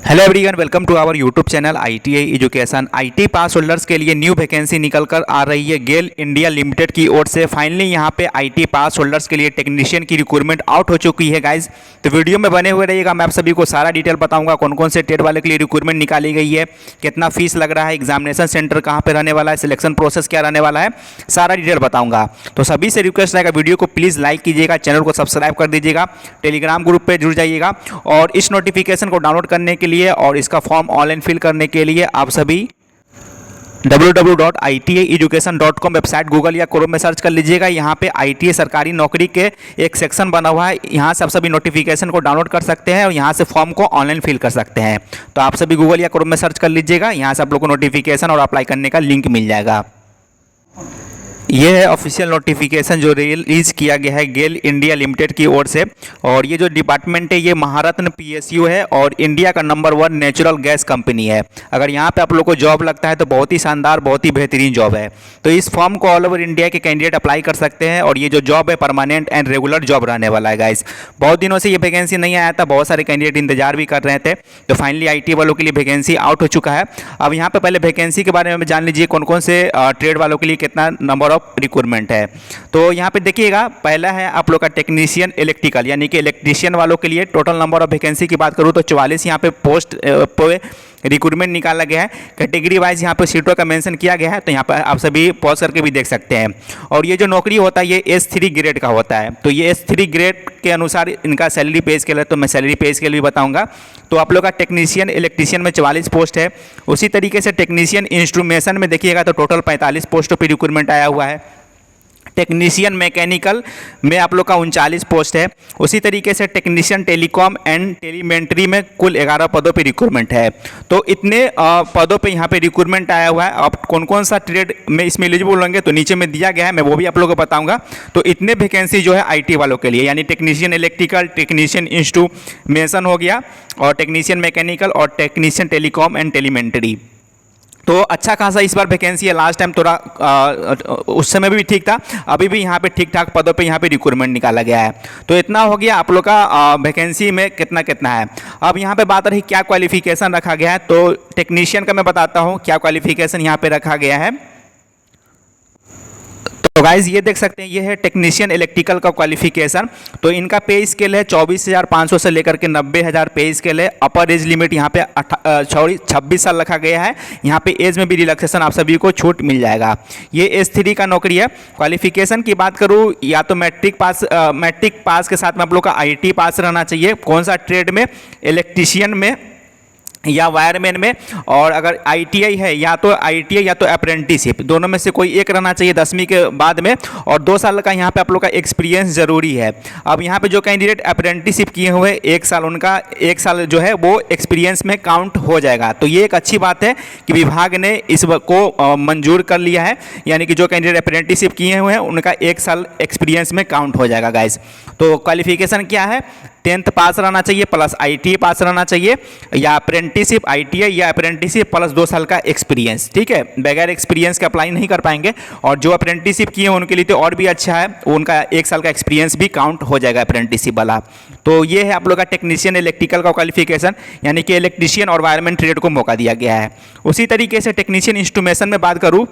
Hello everyone, welcome to our YouTube channel ITI education. IT pass holders के लिए new vacancy निकल कर आ रही है गेल इंडिया लिमिटेड की ओर से। फाइनली यहाँ पे IT पास होल्डर्स के लिए टेक्नीशियन की रिक्रूटमेंट आउट हो चुकी है गाइज। तो वीडियो में बने हुए रहिएगा, मैं आप सभी को सारा डिटेल बताऊंगा कौन कौन से ट्रेड वाले के लिए रिक्रूटमेंट निकाली गई है, कितना फीस लग रहा है, एग्जामिनेशन सेंटर कहाँ पर रहने वाला है, सिलेक्शन प्रोसेस क्या रहने वाला है, सारा डिटेल बताऊँगा। तो सभी से रिक्वेस्ट रहेगा वीडियो को प्लीज़ लाइक कीजिएगा, चैनल को सब्सक्राइब कर दीजिएगा, टेलीग्राम ग्रुप पर जुड़ जाइएगा और इस नोटिफिकेशन को डाउनलोड करने के लिए और इसका फॉर्म ऑनलाइन फिल करने के लिए आप सभी www.itieducation.com वेबसाइट गूगल या क्रोम में सर्च कर लीजिएगा। यहाँ पे ITA सरकारी नौकरी के एक सेक्शन बना हुआ है, यहाँ से आप सभी नोटिफिकेशन को डाउनलोड कर सकते हैं और यहाँ से फॉर्म को ऑनलाइन फिल कर सकते हैं। तो आप सभी गूगल या क्रोम में सर्च कर लीजिएगा, यहाँ से आप लोग को नोटिफिकेशन और अप्लाई करने का लिंक मिल जाएगा। ये है ऑफिशियल नोटिफिकेशन जो रिलीज़ किया गया है गेल इंडिया लिमिटेड की ओर से। और ये जो डिपार्टमेंट है ये महारत्न PSU है और इंडिया का नंबर 1 नेचुरल गैस कंपनी है। अगर यहाँ पे आप लोग को जॉब लगता है तो बहुत ही शानदार, बहुत ही बेहतरीन जॉब है। तो इस फॉर्म को ऑल ओवर इंडिया के कैंडिडेट अप्लाई कर सकते हैं और ये जो जॉब है परमानेंट एंड रेगुलर जॉब रहने वाला है गाइस। बहुत दिनों से ये वैकेंसी नहीं आया था, बहुत सारे कैंडिडेट इंतजार भी कर रहे थे। तो फाइनली IT वालों के लिए वैकेंसी आउट हो चुका है। अब यहाँ पे पहले वैकेंसी के बारे में जान लीजिए, कौन कौन से ट्रेड वालों के लिए कितना नंबर रिक्रूटमेंट है। तो यहाँ पे देखिएगा, पहला है आप लोग का टेक्नीशियन इलेक्ट्रिकल, यानी कि इलेक्ट्रीशियन वालों के लिए टोटल नंबर ऑफ वैकेंसी की बात करूँ तो 44 यहाँ पे पोस्ट पे रिक्रूटमेंट निकाला गया है। कैटेगरी वाइज यहाँ पे सीटों का मेंशन किया गया है, तो यहाँ पर आप सभी पॉज करके भी देख सकते हैं। और ये जो नौकरी होता है ये S3 ग्रेड का होता है। तो ये S3 ग्रेड के अनुसार इनका सैलरी पे स्केल है, तो मैं सैलरी पे स्केल भी बताऊंगा। तो आप लोग का टेक्नीशियन इलेक्ट्रीशियन में 44 पोस्ट है। उसी तरीके से टेक्नीशियन इंस्ट्रूमेशन में देखिएगा तो टोटल 45 पोस्टों पर रिक्रूटमेंट आया हुआ है। टेक्नीशियन मैकेनिकल में आप लोग का 39 पोस्ट है। उसी तरीके से टेक्नीशियन टेलीकॉम एंड टेलीमेंट्री में कुल 11 पदों पे रिक्रूटमेंट है। तो इतने पदों पे यहाँ पे रिक्रूटमेंट आया हुआ है। अब कौन कौन सा ट्रेड में इसमें एलिजिबल होंगे तो नीचे में दिया गया है, मैं वो भी आप लोगों को बताऊंगा। तो इतने वैकेंसी जो है IT वालों के लिए, यानी टेक्नीशियन इलेक्ट्रिकल, टेक्नीशियन इंस्ट्रूमेशन हो गया और टेक्नीशियन मैकेनिकल और टेक्नीशियन टेलीकॉम एंड टेलीमेंट्री। तो अच्छा खासा इस बार वैकेंसी है। लास्ट टाइम थोड़ा उस समय भी ठीक था, अभी भी यहाँ पे ठीक ठाक पदों पे यहाँ पे रिक्रूटमेंट निकाला गया है। तो इतना हो गया आप लोग का वैकेंसी में कितना कितना है। अब यहाँ पे बात रही क्या क्वालिफिकेशन रखा गया है, तो टेक्नीशियन का मैं बताता हूँ क्या क्वालिफिकेशन यहाँ पे रखा गया है। तो गाइज ये देख सकते हैं, ये है टेक्नीशियन इलेक्ट्रिकल का क्वालिफिकेशन। तो इनका पे स्केल है 24,500 से लेकर के 90,000 पे स्केल है। अपर एज लिमिट यहाँ पे 26 साल रखा गया है। यहाँ पे एज में भी रिलैक्सेशन आप सभी को छूट मिल जाएगा। ये S3 का नौकरी है। क्वालिफिकेशन की बात करूँ या तो मैट्रिक पास के साथ में आप लोग का IT पास रहना चाहिए। कौन सा ट्रेड में, इलेक्ट्रीशियन में या वायरमैन में। और अगर ITI है या तो ITI या तो अप्रेंटिसशिप, दोनों में से कोई एक रहना चाहिए 10वीं के बाद में। और 2 साल का यहाँ पे आप लोग का एक्सपीरियंस ज़रूरी है। अब यहाँ पे जो कैंडिडेट अप्रेंटिसशिप किए हुए 1 साल, उनका 1 साल जो है वो एक्सपीरियंस में काउंट हो जाएगा। तो ये एक अच्छी बात है कि विभाग ने इस को मंजूर कर लिया है, यानी कि जो कैंडिडेट अप्रेंटिसशिप किए हुए हैं उनका 1 साल एक्सपीरियंस में काउंट हो जाएगा गाइस। तो क्वालिफिकेशन क्या है, 10th पास रहना चाहिए प्लस ITI पास रहना चाहिए, या अप्रेंटिसशिप ITI या अप्रेंटिसशिप प्लस 2 साल का एक्सपीरियंस। ठीक है, बगैर एक्सपीरियंस के अप्लाई नहीं कर पाएंगे। और जो अप्रेंटिसशिप किए हैं उनके लिए तो और भी अच्छा है, उनका 1 साल का एक्सपीरियंस भी काउंट हो जाएगा अप्रेंटिसशिप वाला। तो ये है आप लोग का टेक्नीशियन इलेक्ट्रिकल का क्वालिफिकेशन, यानी कि इलेक्ट्रीशियन और वायरमैन ट्रेड को मौका दिया गया है। उसी तरीके से टेक्नीशियन इंस्ट्रूमेशन में बात करूँ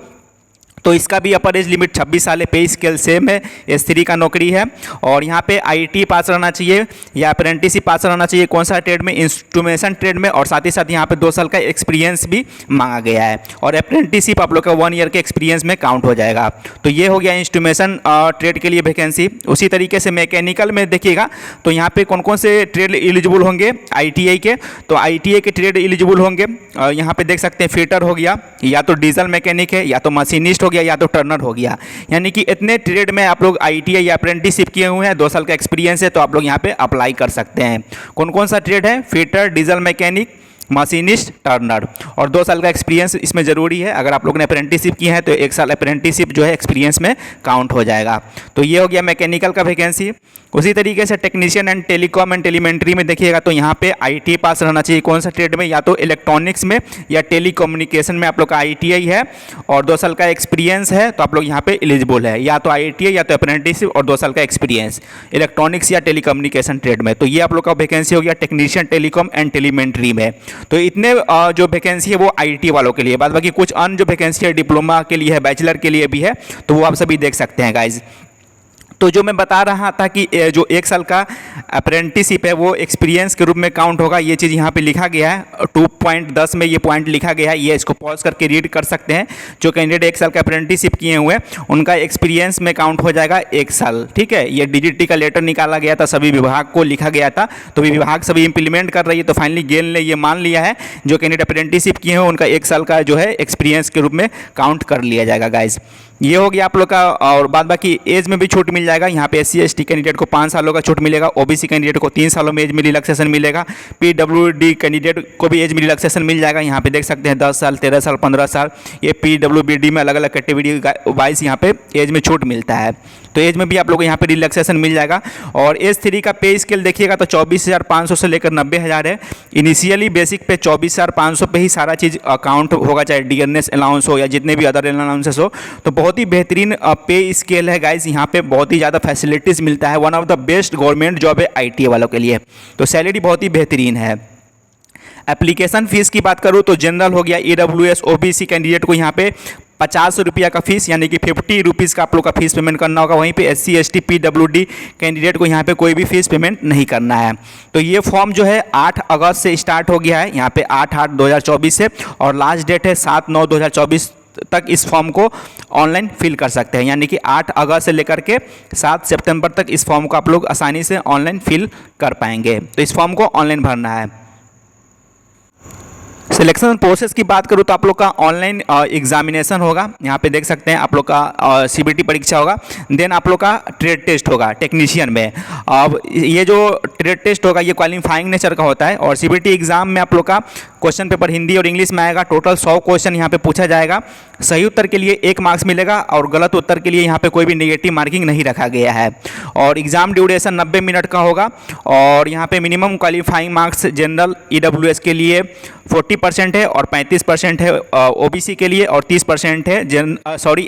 तो इसका भी अपर एज लिमिट 26 साल है। पे स्केल सेम है, S3 का नौकरी है। और यहाँ पे IT पास रहना चाहिए या अप्रेंटिसशिप पास रहना चाहिए। कौन सा ट्रेड में, इंस्ट्रूमेशन ट्रेड में। और साथ ही साथ यहाँ पे 2 साल का एक्सपीरियंस भी मांगा गया है। और अप्रेंटिसशिप आप लोग का 1 ईयर के एक्सपीरियंस में काउंट हो जाएगा। तो ये हो गया इंस्ट्रूमेशन ट्रेड के लिए वैकेंसी। उसी तरीके से मैकेनिकल में देखिएगा तो यहाँ पे कौन कौन से ट्रेड एलिजिबल होंगे ITI के। तो ITI के ट्रेड एलिजिबल होंगे, यहाँ पे देख सकते हैं, फिटर हो गया, या तो डीजल मैकेनिक है, या तो मशीनिस्ट हो गया, या तो टर्नर हो गया। यानी कि इतने ट्रेड में आप लोग ITI या अप्रेंटिसशिप किए हुए हैं, 2 साल का एक्सपीरियंस है, तो आप लोग यहाँ पे अप्लाई कर सकते हैं। कौन कौन सा ट्रेड है, fitter, diesel mechanic, machinist, Turner. और 2 साल का एक्सपीरियंस इसमें ज़रूरी है। अगर आप लोग ने अप्रेंटिसशिप की है तो 1 साल अप्रेंटिसशिप जो है एक्सपीरियंस में काउंट हो जाएगा। तो ये हो गया मैकेनिकल का वैकेंसी। उसी तरीके से technician and telecom and telemetry में देखिएगा तो यहाँ पे ITI पास रहना चाहिए। कौन सा ट्रेड में, या तो इलेक्ट्रॉनिक्स में या टेलीकम्युनिकेशन में आप लोग का ITI है और 2 साल का एक्सपीरियंस है तो आप लोग यहाँ पे एलिजिबल है, या तो ITI या तो अप्रेंटिसशिप और 2 साल का एक्सपीरियंस इलेक्ट्रॉनिक्स या टेलीकम्युनिकेशन ट्रेड में। तो ये आप लोग का वैकेंसी हो गया टेक्नीशियन टेलीकॉम एंड टेलीमेंट्री में। तो इतने जो वैकेंसी है वो ITI वालों के लिए, बाद बाकी कुछ अन्य जो वैकेंसी है डिप्लोमा के लिए है, बैचलर के लिए भी है, तो वो आप सभी देख सकते हैं गाइज। तो जो मैं बता रहा था कि जो 1 साल का अप्रेंटिसशिप है वो एक्सपीरियंस के रूप में काउंट होगा, ये चीज़ यहाँ पे लिखा गया है 2.10 में ये पॉइंट लिखा गया है। ये इसको पॉज करके रीड कर सकते हैं। जो कैंडिडेट 1 साल का अप्रेंटिसशिप किए हुए हैं उनका एक्सपीरियंस में काउंट हो जाएगा 1 साल, ठीक है। ये DGT का लेटर निकाला गया था, सभी विभाग को लिखा गया था, तो विभाग सभी इंप्लीमेंट कर रही है। तो फाइनली गेल ने ये मान लिया है जो कैंडिडेट अप्रेंटिसशिप किए हैं उनका 1 साल का जो है एक्सपीरियंस के रूप में काउंट कर लिया जाएगा गाइज। ये हो गया आप लोग का। और बाद बाकी एज में भी छूट मिल जाएगा। यहाँ पे SC ST कैंडिडेट को 5 सालों का छूट मिलेगा, OBC कैंडिडेट को 3 सालों में एज में रिलैक्सेशन मिलेगा, PWD कैंडिडेट को भी एज में रिलैक्सेशन मिल जाएगा। यहाँ पे देख सकते हैं 10 साल, 13 साल, 15 साल, ये PWBD में अलग अलग कैटेगरी वाइज यहाँ पे एज में छूट मिलता है। तो एज में भी आप लोग को यहाँ पे रिलैक्सेशन मिल जाएगा। और एज 3 का पे स्केल देखिएगा तो 24,500 से लेकर 90,000 है। इनिशियली बेसिक पे 24,500 पे ही सारा चीज़ अकाउंट होगा, चाहे डियरनेस अलाउंस हो या जितने भी अदर अलाउंसेस हो। तो बहुत ही बेहतरीन पे स्केल है गाइस। यहाँ पे बहुत ही ज़्यादा फैसिलिटीज़ मिलता है। One of the best government job है ITI वालों के लिए। तो सैलरी बहुत ही बेहतरीन है। एप्लीकेशन फ़ीस की बात करूँ तो जनरल हो गया, EWS OBC कैंडिडेट को यहाँ पे 50 रुपया का फीस यानी कि 50 रुपीज़ का आप लोग का फीस पेमेंट करना होगा। वहीं पे SC ST PWD कैंडिडेट को यहाँ पे कोई भी फीस पेमेंट नहीं करना है। तो ये फॉर्म जो है 8 अगस्त से स्टार्ट हो गया है, यहाँ पे 8/8/2024 से, और लास्ट डेट है 7/9/2024 तक इस फॉर्म को ऑनलाइन फिल कर सकते हैं। यानी कि 8 अगस्त से लेकर के 7 सितंबर तक इस फॉर्म को आप लोग आसानी से ऑनलाइन फिल कर पाएंगे। तो इस फॉर्म को ऑनलाइन भरना है। सिलेक्शन प्रोसेस की बात करूँ तो आप लोग का ऑनलाइन एग्जामिनेशन होगा। यहाँ पे देख सकते हैं आप लोग का CBT परीक्षा होगा, देन आप लोग का ट्रेड टेस्ट होगा टेक्नीशियन में। अब ये जो ट्रेड टेस्ट होगा ये क्वालिफाइंग नेचर का होता है, और CBT एग्जाम में आप लोग का क्वेश्चन पेपर हिंदी और इंग्लिश में आएगा। टोटल 100 क्वेश्चन यहाँ पे पूछा जाएगा। सही उत्तर के लिए 1 मार्क्स मिलेगा और गलत उत्तर के लिए यहाँ पे कोई भी नेगेटिव मार्किंग नहीं रखा गया है। और एग्ज़ाम ड्यूरेशन 90 मिनट का होगा। और यहाँ पे minimum qualifying marks general EWS के लिए 40% है और 35% है OBC के लिए, और 30% है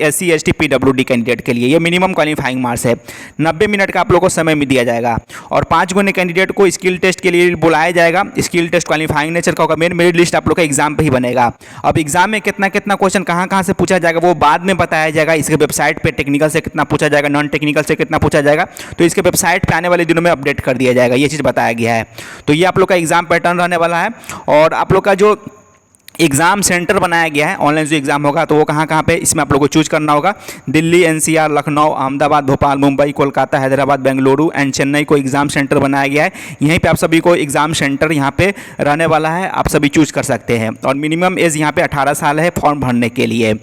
SC ST PWD कैंडिडेट के लिए। ये मिनिमम क्वालिफाइंग मार्क्स है। 90 मिनट का आप लोग को समय में दिया जाएगा। और 5 गुने कैंडिडेट को स्किल टेस्ट के लिए बुलाया जाएगा। स्किल टेस्ट क्वालिफाइंग नेचर का होगा। मेरिट लिस्ट आप लोग का एग्जाम पे ही बनेगा। अब एग्जाम में कितना कितना क्वेश्चन कहाँ से पूछा जाएगा वो बाद में बताया जाएगा। इसके वेबसाइट पे टेक्निकल से कितना पूछा जाएगा, नॉन टेक्निकल से कितना पूछा जाएगा, तो इसके वेबसाइट पे आने वाले दिनों में अपडेट कर दिया जाएगा। ये चीज़ बताया गया है। तो ये आप लोग का एग्जाम पैटर्न रहने वाला है। और आप लोग का जो एग्ज़ाम सेंटर बनाया गया है, ऑनलाइन जो एग्ज़ाम होगा तो वो कहाँ पे, इसमें आप लोग को चूज करना होगा। दिल्ली, NCR, लखनऊ, अहमदाबाद, भोपाल, मुंबई, कोलकाता, हैदराबाद, बेंगलुरु एंड चेन्नई को एग्ज़ाम सेंटर बनाया गया है। यहीं पे आप सभी को एग्ज़ाम सेंटर यहाँ पे रहने वाला है, आप सभी चूज कर सकते हैं। और मिनिमम एज यहाँ पे 18 साल है फॉर्म भरने के लिए।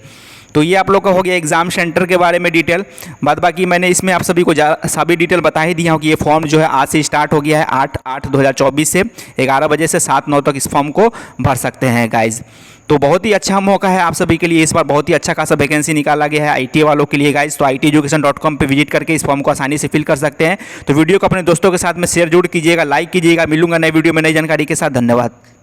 तो ये आप लोग का हो गया एग्जाम सेंटर के बारे में डिटेल। बाद बाकी मैंने इसमें आप सभी को सभी डिटेल बता ही दिया हूँ कि ये फॉर्म जो है आज से स्टार्ट हो गया है। 8/8/2024 से 11 बजे से 7/9 तक इस फॉर्म को भर सकते हैं गाइज। तो बहुत ही अच्छा मौका है आप सभी के लिए। इस बार बहुत ही अच्छा खासा वैकेंसी निकाला गया है ITI वालों के लिए गाइज। तो ITeducation.com पे विजिट करके इस फॉर्म को आसानी से फिल कर सकते हैं। तो वीडियो को अपने दोस्तों के साथ में शेयर जरूर कीजिएगा, लाइक कीजिएगा। मिलूंगा नए वीडियो में नई जानकारी के साथ। धन्यवाद।